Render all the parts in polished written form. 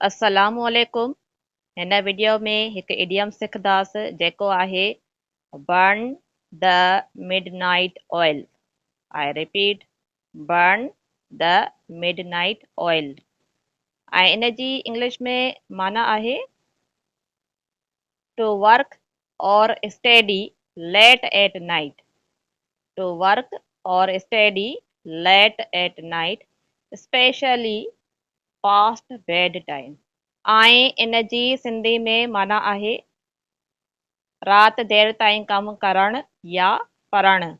अस्सलामु अलैकुम। हिन वीडियो में हिकु इडियम सिखंदासीं जेको आहे burn the midnight oil. I repeat, burn the midnight oil. ऐं इन जी इंग्लिश में माना आहे to work or study late at night. To work or study late at night, especially past bedtime. ऐं इन जी सिंधी में माना आहे राति देरि ताईं कमु करणु या पढ़णु,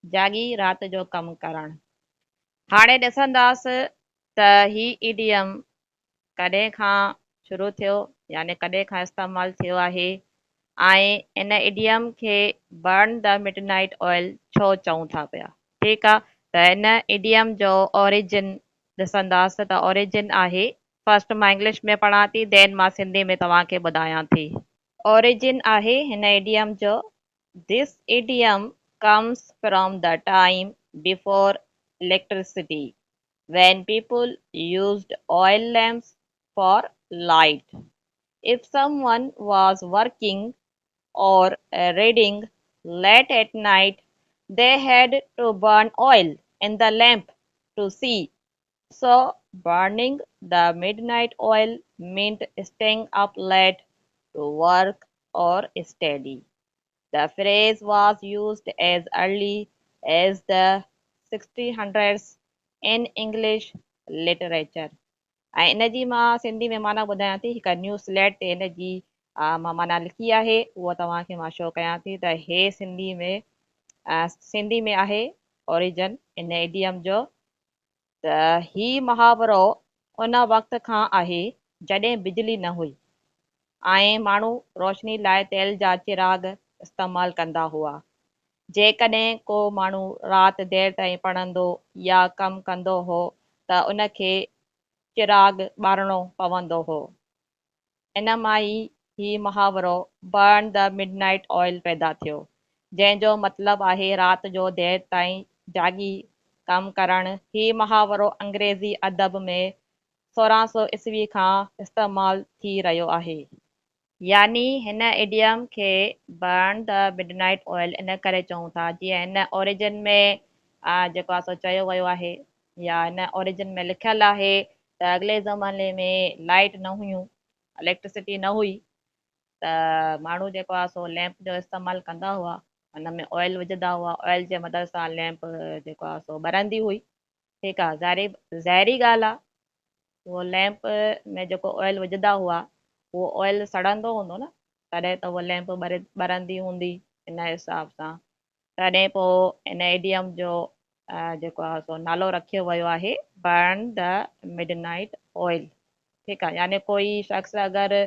जागी राति जो कमु करणु। हाणे ॾिसंदासीं त ही इडियम कॾहिं खां शुरू थियो यानी कॾहिं खां इस्तेमालु थियो आहे ऐं इन इडियम खे बर्न द मिडनाइट ऑयल छो चऊं था पिया। ठीकु आहे, त इन इडियम जो ओरिजिन ॾिसंदासीं त ओरिजिन आहे, फर्स्ट मां इंग्लिश में पढ़ां थी, देन मां सिंधी में तव्हांखे ॿुधायां थी। ओरिजिन आहे हिन इडियम जो, this idiom comes from the time before electricity, when people used oil lamps for light. If someone was working or reading late at night, they had to burn oil in the lamp to see. So, burning the midnight oil meant staying up late to work or study. The phrase was used as early as the 1600s in English literature. ऐं इन जी मां सिंधी में माना ॿुधायां थी, हिकु news slate ते इन जी मां माना लिखी आहे, उहा तव्हांखे मां शो कयां थी त हे सिंधी में आहे ओरिजिन इन इडियम जो। त ही मुहावरो उन वक़्त खां आहे जॾहिं बिजली न हुई ऐं माण्हू रोशनी लाइ तेल जा चिराग इस्तेमालु कंदा हुआ। जेकॾहिं को माण्हू राति देरि ताईं पढ़ंदो या कमु कंदो हो त उनखे चिराग ॿारणो पवंदो हो। इन मां ई मुहावरो बर्न द मिडनाइट ऑयल पैदा थियो, जंहिंजो मतिलबु आहे राति जो देरि ताईं जागी कमु करणु। ही मुहावरो अंग्रेज़ी अदब में 1600 ईस्वी खां इस्तेमालु थी रहियो आहे। यानी हिन इडियम खे burn the midnight oil in करे चऊं था, जीअं हिन ओरिजिन में जेको आहे सो चयो वियो आहे या हिन ओरिजिन में लिखियलु आहे त अॻिले ज़माने में लाइट न हुयूं, इलेक्ट्रिसिटी न हुई, त माण्हू जेको आहे सो लैम्प जो इस्तेमालु कंदा हुआ, हुन में ऑयल विझंदा हुआ, ऑयल जे मदद सां लैम्प जेको आहे सो ॿरंदी हुई। ठीकु आहे, ज़ाहिरी ॻाल्हि आहे, उहो लैम्प में जेको ऑयल विझंदा हुआ उहो ऑयल सड़ंदो हूंदो न, तॾहिं त उहा लैम्प ॿरंदी हूंदी। इन हिसाब सां तॾहिं पोइ इन इडियम जो जेको आहे सो नालो रखियो वियो आहे बर्न द मिडनाइट ऑयल। ठीकु आहे, यानी कोई शख़्स अगरि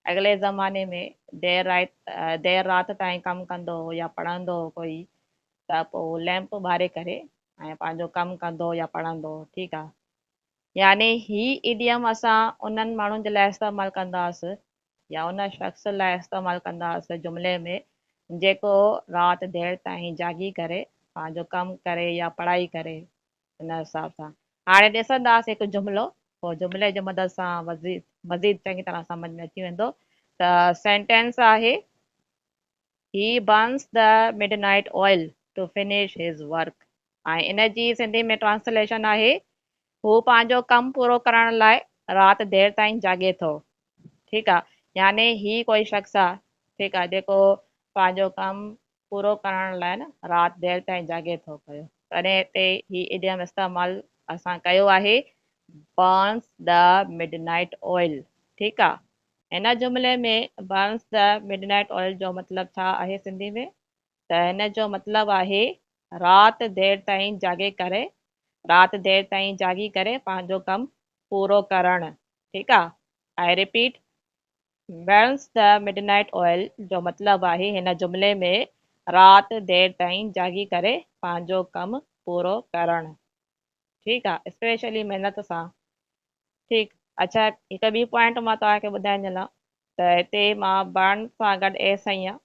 अॻिले ज़माने में देरि राति ताईं कमु कंदो हो या पढ़ंदो हो कोई, त पोइ लैम्प ॿारे करे ऐं पंहिंजो कमु कंदो या पढ़ंदो। ठीकु आहे, यानी ही इडियम असां उन्हनि माण्हुनि जे लाइ इस्तेमालु कंदासीं या उन शख़्स लाइ इस्तेमालु कंदासीं जुमिले में जेको राति देरि ताईं जागी करे पंहिंजो कमु करे या पढ़ाई करे। हिन हिसाब सां हाणे ॾिसंदासीं हिकु जुमिलो, पोइ जुमिले जे मदद सां मज़ीद चङी तरह सम्झ में अची वेंदो। त सेंटेंस आहे, he burns the midnight oil to finish his work. ऐं इन जी सिंधी में ट्रांसलेशन आहे, हू पंहिंजो कमु पूरो करण लाइ राति देरि ताईं जागे थो। ठीकु आहे, यानी ही कोई शख़्स आहे, ठीकु आहे, जेको पंहिंजो कमु पूरो करण लाइ न राति देरि ताईं जागे थो पियो, तॾहिं हिते ही इडियम इस्तेमालु असां कयो आहे, बर्न्स द मिडनाइट ऑयल। ठीकु आहे, हिन जुमिले में बर्न्स द मिडनाइट ऑयल जो मतिलबु छा आहे सिंधी में, त हिन जो मतिलबु आहे राति देरि ताईं राति देरि ताईं जागी करे पंहिंजो कमु पूरो करणु। ठीकु आहे, I repeat, Burns the midnight oil जो मतिलबु आहे हिन जुमिले में राति देरि ताईं जागी करे पंहिंजो कमु पूरो करणु। ठीकु आहे, स्पेशली महिनत सां। ठीकु, अच्छा, हिकु ॿी पॉइंट मां तव्हांखे ॿुधाइण लाइ, त हिते मां बर्न सां गॾु एस आई आहे,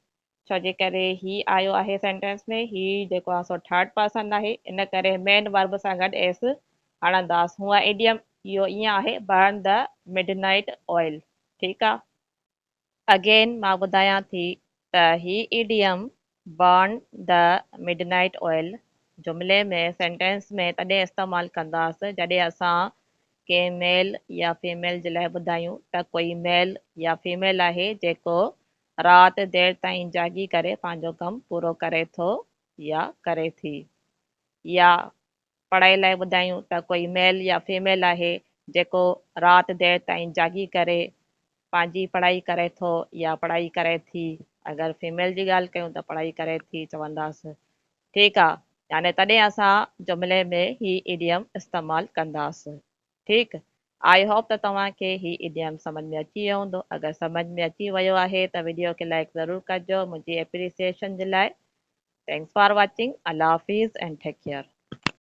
छो जे करे ही आयो आहे सेंटेंस में, ही जेको आहे सो थर्ड पर्सन आहे, इन करे मेन वर्ब सां गॾु एस हणंदासीं। हूअं इडियम इहो ईअं आहे बर्न द मिडनाइट ऑयल। ठीकु आहे। अगेन मां ॿुधायां थी त ही idiom burn the midnight oil जुमिले में सेंटेंस में तॾहिं इस्तेमालु कंदासीं जॾहिं असां कंहिं मेल या फीमेल जे लाइ ॿुधायूं त कोई मेल या फीमेल आहे जेको राति देरि ताईं जागी करे पंहिंजो कमु पूरो करे थो या करे थी। या पढ़ाई लाइ ॿुधायूं त कोई मेल या फीमेल आहे जेको राति देरि ताईं जागी करे पंहिंजी पढ़ाई करे थो या पढ़ाई करे थी। अगरि फीमेल जी ॻाल्हि कयूं त पढ़ाई करे थी चवंदासीं। ठीकु आहे। याने तॾहिं असां जुमिले में ही इडियम इस्तेमालु कंदासीं। ठीकु। आई होप त तव्हांखे ही इडियम सम्झ में अची वियो हूंदो। अगरि सम्झ में अची वियो आहे त वीडियो खे लाइक ज़रूरु कजो मुंहिंजी एप्रिसिएशन जे लाइ। Thanks for watching. अल्लाह हाफ़िज़ एंड टेक केयर।